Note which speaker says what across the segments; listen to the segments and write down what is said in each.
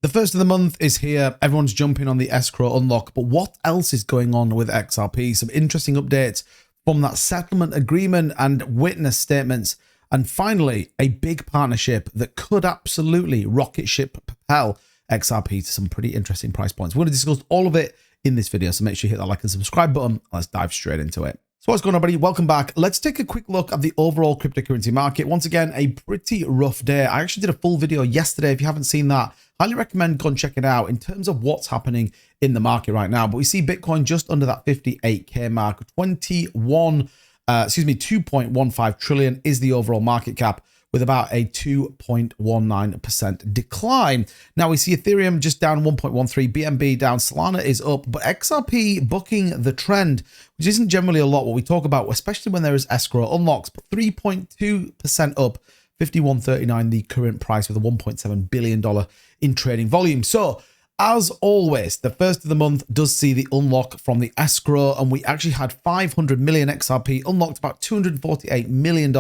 Speaker 1: The first of the month is here. Everyone's jumping on the escrow unlock, but what else is going on with XRP? Some interesting updates from that settlement agreement and witness statements. And finally, a big partnership that could absolutely rocket ship propel XRP to some pretty interesting price points. We're going to discuss all of it in this video, so make sure you hit that like and subscribe button. Let's dive straight into it. So what's going on, everybody? Welcome back. Let's take a quick look at the overall cryptocurrency market. Once again, a pretty rough day. I actually did a full video yesterday. If you haven't seen that, highly recommend go and check it out in terms of what's happening in the market right now. But we see Bitcoin just under that 58K mark, 2.15 trillion is the overall market cap, with about a 2.19% decline. Now we see Ethereum just down 1.13, BNB down, Solana is up, but XRP bucking the trend, which isn't generally a lot what we talk about, especially when there is escrow unlocks, but 3.2% up, 51.39 the current price, with a $1.7 billion in trading volume. So as always, the first of the month does see the unlock from the escrow, and we actually had 500 million XRP unlocked. About $248 million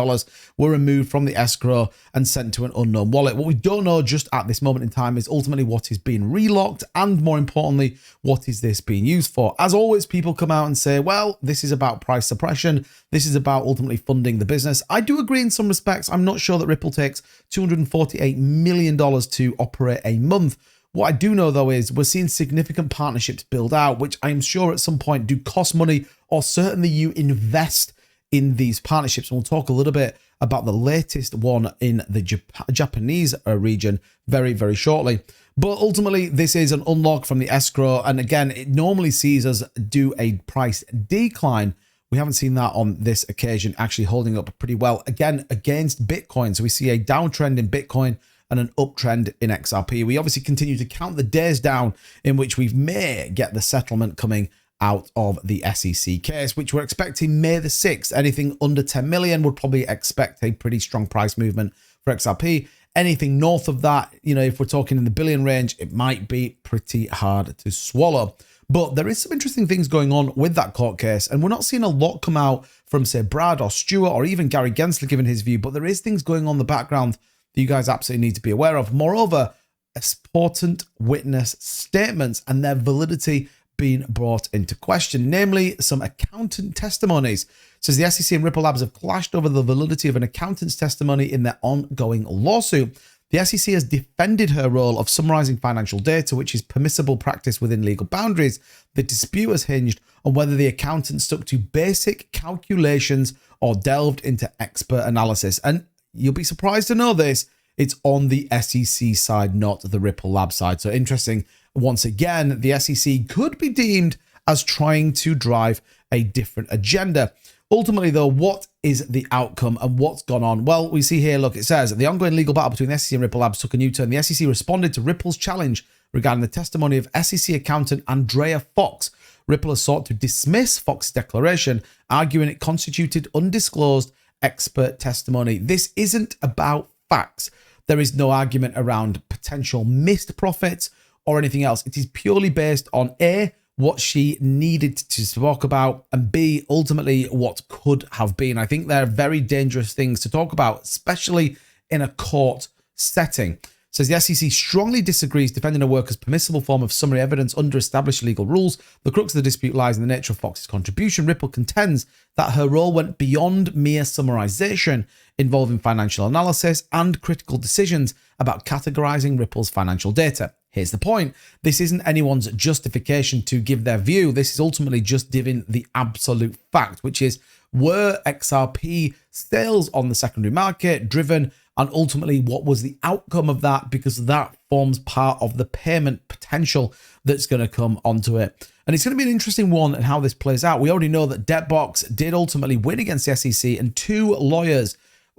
Speaker 1: were removed from the escrow and sent to an unknown wallet. What we don't know just at this moment in time is ultimately what is being relocked, and more importantly, what is this being used for? As always, people come out and say, well, this is about price suppression. This is about ultimately funding the business. I do agree in some respects. I'm not sure that Ripple takes $248 million to operate a month. What I do know, though, is we're seeing significant partnerships build out, which I'm sure at some point do cost money, or certainly you invest in these partnerships. And we'll talk a little bit about the latest one in the Japanese region very, very shortly. But ultimately, this is an unlock from the escrow. And again, it normally sees us do a price decline. We haven't seen that on this occasion, actually holding up pretty well, again, against Bitcoin. So we see a downtrend in Bitcoin and an uptrend in XRP. We obviously continue to count the days down in which we may get the settlement coming out of the SEC case, which we're expecting May the 6th. Anything under 10 million would probably expect a pretty strong price movement for XRP. Anything north of that, you know, if we're talking in the billion range, it might be pretty hard to swallow. But there is some interesting things going on with that court case, and we're not seeing a lot come out from, say, Brad or Stuart or even Gary Gensler giving his view, but there is things going on in the background that you guys absolutely need to be aware of. Moreover, important witness statements and their validity being brought into question, namely some accountant testimonies. It says the SEC and Ripple Labs have clashed over the validity of an accountant's testimony in their ongoing lawsuit. The SEC has defended her role of summarizing financial data, which is permissible practice within legal boundaries. The dispute has hinged on whether the accountant stuck to basic calculations or delved into expert analysis. And you'll be surprised to know this, it's on the SEC side, not the Ripple Lab side. So interesting. Once again, the SEC could be deemed as trying to drive a different agenda. Ultimately, though, what is the outcome and what's gone on? Well, we see here, look, it says the ongoing legal battle between the SEC and Ripple Labs took a new turn. The SEC responded to Ripple's challenge regarding the testimony of SEC accountant Andrea Fox. Ripple has sought to dismiss Fox's declaration, arguing it constituted undisclosed expert testimony. This isn't about facts. There is no argument around potential missed profits or anything else. It is purely based on A, what she needed to talk about, and B, ultimately what could have been. I think they're very dangerous things to talk about, especially in a court setting. Says the SEC strongly disagrees, defending her work as permissible form of summary evidence under established legal rules. The crux of the dispute lies in the nature of Fox's contribution. Ripple contends that her role went beyond mere summarization, involving financial analysis and critical decisions about categorizing Ripple's financial data. Here's the point. This isn't anyone's justification to give their view. This is ultimately just giving the absolute fact, which is, were XRP sales on the secondary market driven, and ultimately what was the outcome of that, because that forms part of the payment potential that's going to come onto it. And it's going to be an interesting one and how this plays out. We already know that Debtbox did ultimately win against the SEC, and 2 lawyers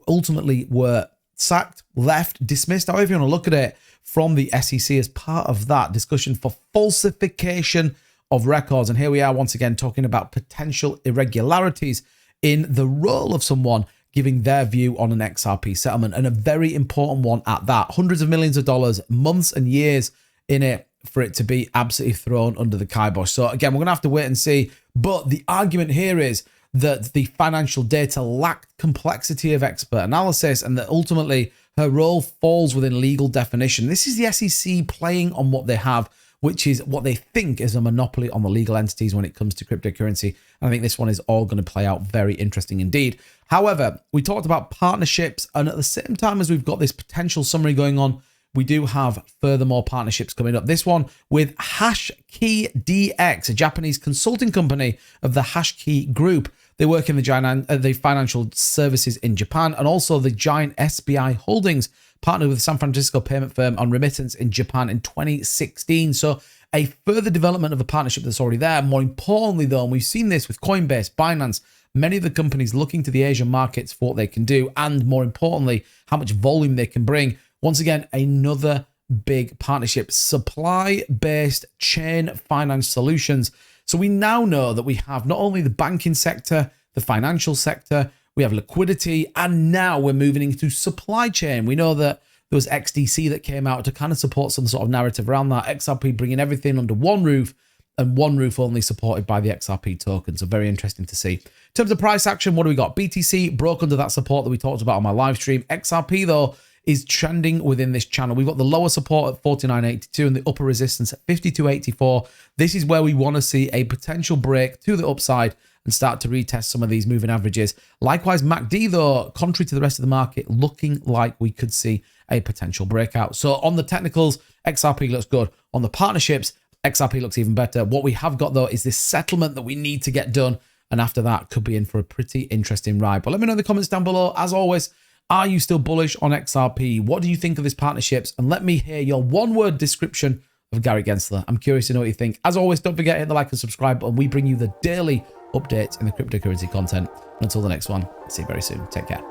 Speaker 1: ultimately were sacked, left, dismissed, however you want to look at it, from the SEC as part of that discussion for falsification of records. And here we are once again talking about potential irregularities in the role of someone giving their view on an XRP settlement, and a very important one at that. Hundreds of millions of dollars, months and years in it for it to be absolutely thrown under the kibosh. So again, we're going to have to wait and see. But the argument here is that the financial data lacked complexity of expert analysis, and that ultimately Her role falls within legal definition. This is the SEC playing on what they have, which is what they think is a monopoly on the legal entities when it comes to cryptocurrency. And I think this one is all going to play out very interesting indeed. However, we talked about partnerships, and at the same time as we've got this potential summary going on, we do have furthermore partnerships coming up. This one with HashKey.dx, a Japanese consulting company of the HashKey Group. They work in the financial services in Japan, and also the giant SBI Holdings partnered with San Francisco payment firm on remittance in Japan in 2016. So a further development of the partnership that's already there. More importantly, though, and we've seen this with Coinbase, Binance, many of the companies looking to the Asian markets for what they can do, and more importantly, how much volume they can bring. Once again, another big partnership, supply-based chain finance solutions. So we now know that we have not only the banking sector, the financial sector, we have liquidity, and now we're moving into supply chain. We know that there was XDC that came out to kind of support some sort of narrative around that. XRP bringing everything under one roof, and one roof only supported by the XRP token. So very interesting to see. In terms of price action, what do we got? BTC broke under that support that we talked about on my live stream. XRP, though, is trending within this channel. We've got the lower support at 49.82 and the upper resistance at 52.84. This is where we want to see a potential break to the upside and start to retest some of these moving averages. Likewise, MACD, though, contrary to the rest of the market, looking like we could see a potential breakout. So on the technicals, XRP looks good. On the partnerships, XRP looks even better. What we have got, though, is this settlement that we need to get done. And after that, could be in for a pretty interesting ride. But let me know in the comments down below. As always, are you still bullish on XRP? What do you think of these partnerships? And let me hear your one-word description of Gary Gensler. I'm curious to know what you think. As always, don't forget to hit the like and subscribe button. We bring you the daily updates in the cryptocurrency content. Until the next one, see you very soon. Take care.